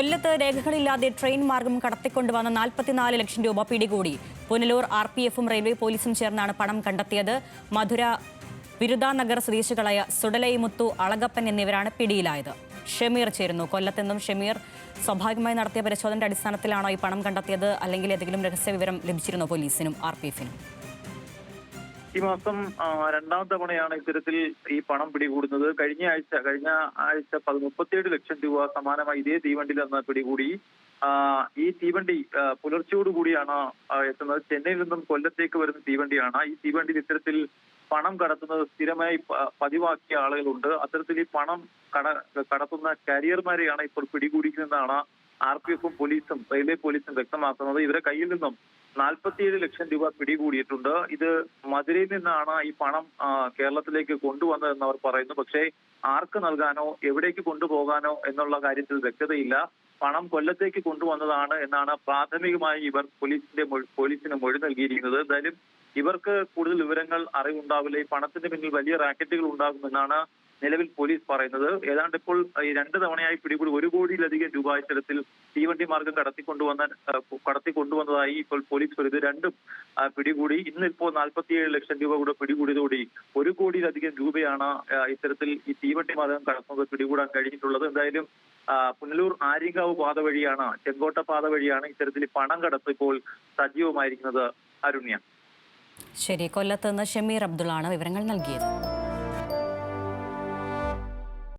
കൊല്ലത്ത് രേഖകളില്ലാതെ ട്രെയിൻ മാർഗം കടത്തിക്കൊണ്ടുവന്ന 44 ലക്ഷം രൂപ പിടികൂടി. പുനലൂർ RPFും റെയിൽവേ പോലീസും ചേർന്നാണ് പണം കണ്ടെത്തിയത്. മധുര വിരുദാനഗർ സ്വദേശികളായ സുഡലൈ മുത്തു, അളകപ്പൻ എന്നിവരാണ് പിടിയിലായത്. ഷമീർ ചേരുന്നു. കൊല്ലത്തെന്നും ഷമീർ, സ്വാഭാവികമായി നടത്തിയ പരിശോധനയുടെ അടിസ്ഥാനത്തിലാണോ ഈ പണം കണ്ടെത്തിയത്, അല്ലെങ്കിൽ ഏതെങ്കിലും രഹസ്യ വിവരം ലഭിച്ചിരുന്നോ പോലീസിനും RPFിനും? ഈ മാസം രണ്ടാം തവണയാണ് ഇത്തരത്തിൽ ഈ പണം പിടികൂടുന്നത്. കഴിഞ്ഞ ആഴ്ച 37 ലക്ഷം രൂപ സമാനമായി ഇതേ തീവണ്ടിയിൽ നിന്ന് പിടികൂടി. ഈ തീവണ്ടി പുലർച്ചയോടുകൂടിയാണ് എത്തുന്നത്. ചെന്നൈയിൽ നിന്നും കൊല്ലത്തേക്ക് വരുന്ന തീവണ്ടിയാണ്. ഈ തീവണ്ടിയിൽ ഇത്തരത്തിൽ പണം കടത്തുന്നത് സ്ഥിരമായി പതിവാക്കിയ ആളുകളുണ്ട്. അത്തരത്തിൽ ഈ പണം കടത്തുന്ന കാരിയർമാരെയാണ് ഇപ്പോൾ പിടികൂടിക്കുന്നതെന്നാണ് RPFും പോലീസും റെയിൽവേ പോലീസും വ്യക്തമാക്കുന്നത്. ഇവരെ കയ്യിൽ നിന്നും 47 ലക്ഷം രൂപ പിടികൂടിയിട്ടുണ്ട്. ഇത് മധുരയിൽ നിന്നാണ് ഈ പണം കേരളത്തിലേക്ക് കൊണ്ടുവന്നതെന്ന് അവർ പറയുന്നു. പക്ഷേ ആർക്ക് നൽകാനോ എവിടേക്ക് കൊണ്ടുപോകാനോ എന്നുള്ള കാര്യത്തിൽ വ്യക്തതയില്ല. പണം കൊല്ലത്തേക്ക് കൊണ്ടുവന്നതാണ് എന്നാണ് പ്രാഥമികമായി ഇവർ പോലീസിന് മൊഴി നൽകിയിരിക്കുന്നത്. എന്തായാലും ഇവർക്ക് കൂടുതൽ വിവരങ്ങൾ അറിവുണ്ടാവില്ല. ഈ പണത്തിന് പിന്നിൽ വലിയ റാക്കറ്റുകൾ ഉണ്ടാകുമെന്നാണ് നിലവിൽ പോലീസ് പറയുന്നത്. ഏതാണ്ട് ഇപ്പോൾ ഈ 2 തവണയായി പിടികൂടി 1 കോടിയിലധികം രൂപ ഇത്തരത്തിൽ തീവണ്ടി മാർഗം കടത്തിക്കൊണ്ടുവന്നതായി ഇപ്പോൾ പോലീസ് പറയുന്നത്. രണ്ടും പിടികൂടി. ഇന്നിപ്പോൾ 47 ലക്ഷം രൂപ കൂടെ പിടികൂടിയതോടെ 1 കോടിയിലധികം രൂപയാണ് ഇത്തരത്തിൽ ഈ തീവണ്ടി മാർഗം കടത്തുന്നത് പിടികൂടാൻ കഴിഞ്ഞിട്ടുള്ളത്. എന്തായാലും പുനലൂർ ആര്യങ്കാവ് പാത വഴിയാണ്, ചെങ്കോട്ട പാത വഴിയാണ് ഇത്തരത്തിൽ പണം കടത്ത് ഇപ്പോൾ സജീവമായിരിക്കുന്നത്. അരുണ്യ. ശരി, കൊല്ലത്ത് നിന്ന് ഷമീർ അബ്ദുള്ളാണ് വിവരങ്ങൾ നൽകിയത്.